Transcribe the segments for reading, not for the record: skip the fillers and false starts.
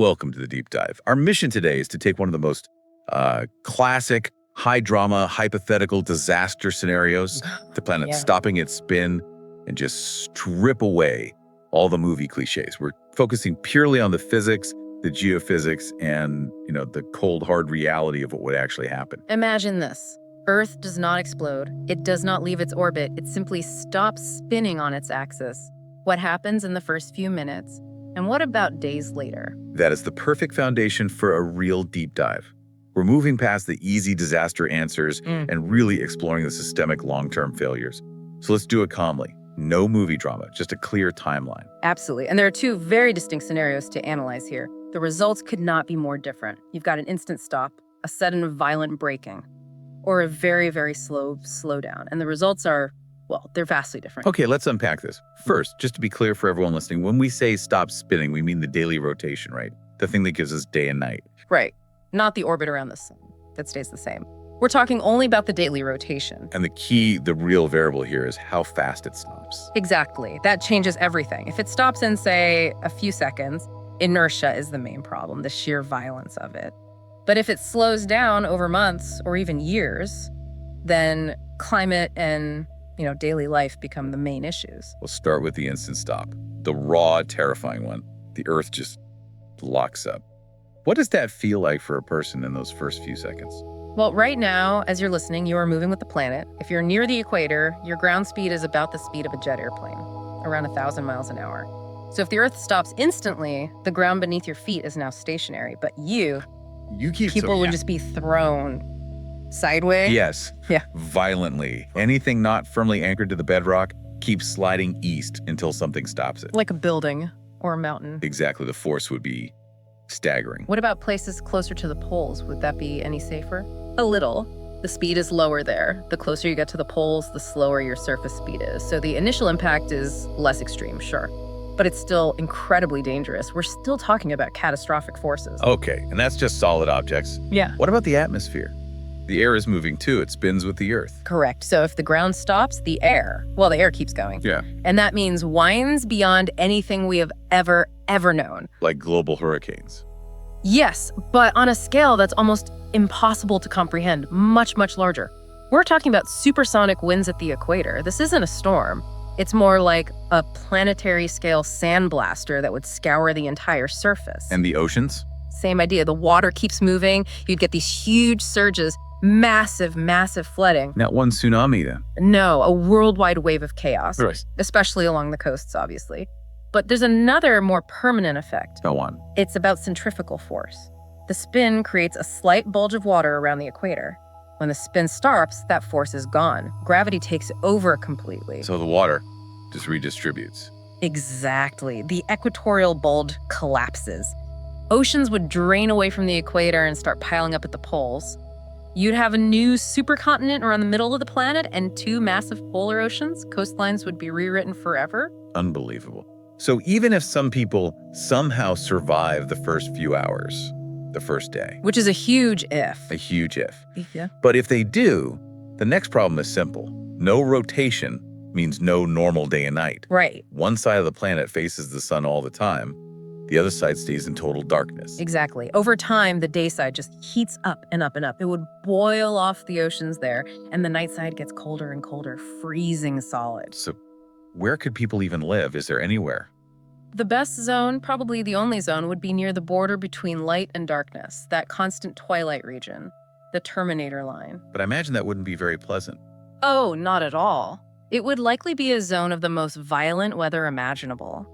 Welcome to the deep dive. Our mission today is to take one of the most classic, high drama, hypothetical disaster scenarios, the planet Yeah. stopping its spin, and just strip away all the movie cliches. We're focusing purely on the physics, the geophysics, and the cold, hard reality of what would actually happen. Imagine this. Earth does not explode. It does not leave its orbit. It simply stops spinning on its axis. What happens in the first few minutes? And what about days later? That is the perfect foundation for a real deep dive. We're moving past the easy disaster answers and really exploring the systemic long-term failures. So let's do it calmly. No movie drama, just a clear timeline. Absolutely. And there are two very distinct scenarios to analyze here. The results could not be more different. You've got an instant stop, a sudden violent braking, or a very, very slow slowdown. And the results are, well, they're vastly different. Okay, let's unpack this. First, just to be clear for everyone listening, when we say stop spinning, we mean the daily rotation, right? The thing that gives us day and night. Right. Not the orbit around the sun. That stays the same. We're talking only about the daily rotation. And the real variable here is how fast it stops. Exactly. That changes everything. If it stops in, say, a few seconds, inertia is the main problem, the sheer violence of it. But if it slows down over months or even years, then climate and daily life become the main issues. We'll start with the instant stop, the raw, terrifying one. The Earth just locks up. What does that feel like for a person in those first few seconds? Well, right now, as you're listening, you are moving with the planet. If you're near the equator, your ground speed is about the speed of a jet airplane, around 1,000 miles an hour. So if the Earth stops instantly, the ground beneath your feet is now stationary. But people would just be thrown sideways. Yes. Yeah. Violently. Anything not firmly anchored to the bedrock keeps sliding east until something stops it. Like a building or a mountain. Exactly. The force would be staggering. What about places closer to the poles? Would that be any safer? A little. The speed is lower there. The closer you get to the poles, the slower your surface speed is. So the initial impact is less extreme, sure. But it's still incredibly dangerous. We're still talking about catastrophic forces. Okay, and that's just solid objects. Yeah. What about the atmosphere? The air is moving too. It spins with the Earth. Correct. So if the ground stops, the air keeps going. Yeah. And that means winds beyond anything we have ever known. Like global hurricanes. Yes, but on a scale that's almost impossible to comprehend, much, much larger. We're talking about supersonic winds at the equator. This isn't a storm. It's more like a planetary scale sandblaster that would scour the entire surface. And the oceans? Same idea. The water keeps moving. You'd get these huge surges, massive, massive flooding. Not one tsunami then? No, a worldwide wave of chaos, Right. especially along the coasts, obviously. But there's another more permanent effect. Go on. It's about centrifugal force. The spin creates a slight bulge of water around the equator. When the spin stops, that force is gone. Gravity takes over completely. So the water just redistributes. Exactly. The equatorial bulge collapses. Oceans would drain away from the equator and start piling up at the poles. You'd have a new supercontinent around the middle of the planet and two massive polar oceans. Coastlines would be rewritten forever. Unbelievable. So even if some people somehow survive the first few hours, the first day. Which is a huge if. A huge if. Yeah. But if they do, the next problem is simple. No rotation means no normal day and night. Right. One side of the planet faces the sun all the time. The other side stays in total darkness. Exactly. Over time, the day side just heats up and up and up. It would boil off the oceans there, and the night side gets colder and colder, freezing solid. So where could people even live? Is there anywhere? The best zone, probably the only zone, would be near the border between light and darkness, that constant twilight region, the Terminator line. But I imagine that wouldn't be very pleasant. Oh, not at all. It would likely be a zone of the most violent weather imaginable.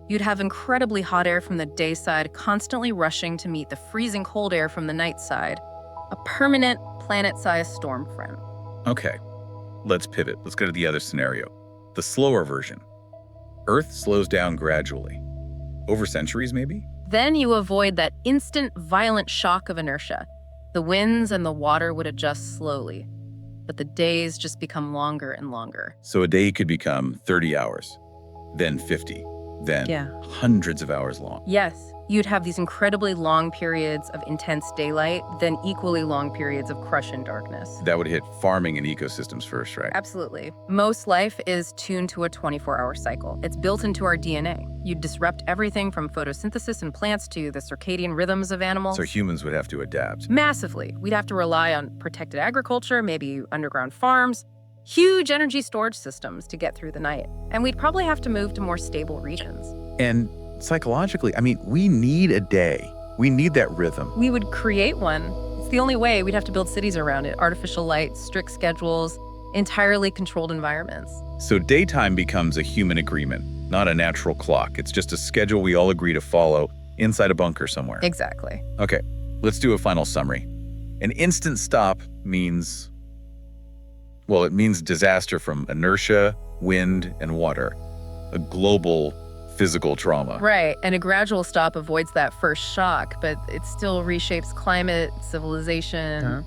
You'd have incredibly hot air from the day side constantly rushing to meet the freezing cold air from the night side, a permanent planet-sized storm front. Okay, let's pivot. Let's go to the other scenario, the slower version. Earth slows down gradually. Over centuries, maybe? Then you avoid that instant violent shock of inertia. The winds and the water would adjust slowly, but the days just become longer and longer. So a day could become 30 hours, then 50, then Yeah. hundreds of hours long. Yes, you'd have these incredibly long periods of intense daylight, then equally long periods of crushing darkness. That would hit farming and ecosystems first, right? Absolutely. Most life is tuned to a 24-hour cycle. It's built into our DNA. You'd disrupt everything from photosynthesis in plants to the circadian rhythms of animals. So humans would have to adapt. Massively. We'd have to rely on protected agriculture, maybe underground farms, huge energy storage systems to get through the night. And we'd probably have to move to more stable regions. And psychologically, I mean, we need a day. We need that rhythm. We would create one. It's the only way. We'd have to build cities around it. Artificial light, strict schedules, entirely controlled environments. So daytime becomes a human agreement, not a natural clock. It's just a schedule we all agree to follow inside a bunker somewhere. Exactly. Okay, let's do a final summary. An instant stop means, well, it means disaster from inertia, wind, and water. A global physical trauma. Right, and a gradual stop avoids that first shock, but it still reshapes climate, civilization,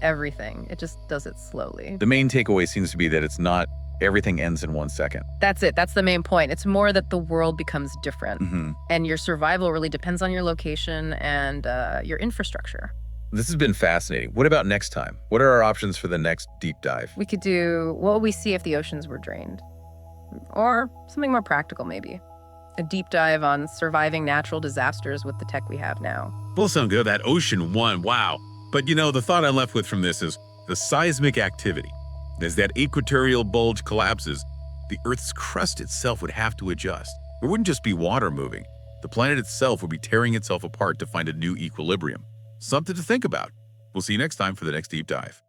everything. It just does it slowly. The main takeaway seems to be that it's not everything ends in 1 second. That's it. That's the main point. It's more that the world becomes different, Mm-hmm. and your survival really depends on your location and your infrastructure. This has been fascinating. What about next time? What are our options for the next deep dive? We could do, what would we see if the oceans were drained? Or something more practical, maybe. A deep dive on surviving natural disasters with the tech we have now. Both sound good. That ocean one, wow. But you know, the thought I'm left with from this is the seismic activity. As that equatorial bulge collapses, the Earth's crust itself would have to adjust. It wouldn't just be water moving. The planet itself would be tearing itself apart to find a new equilibrium. Something to think about. We'll see you next time for the next deep dive.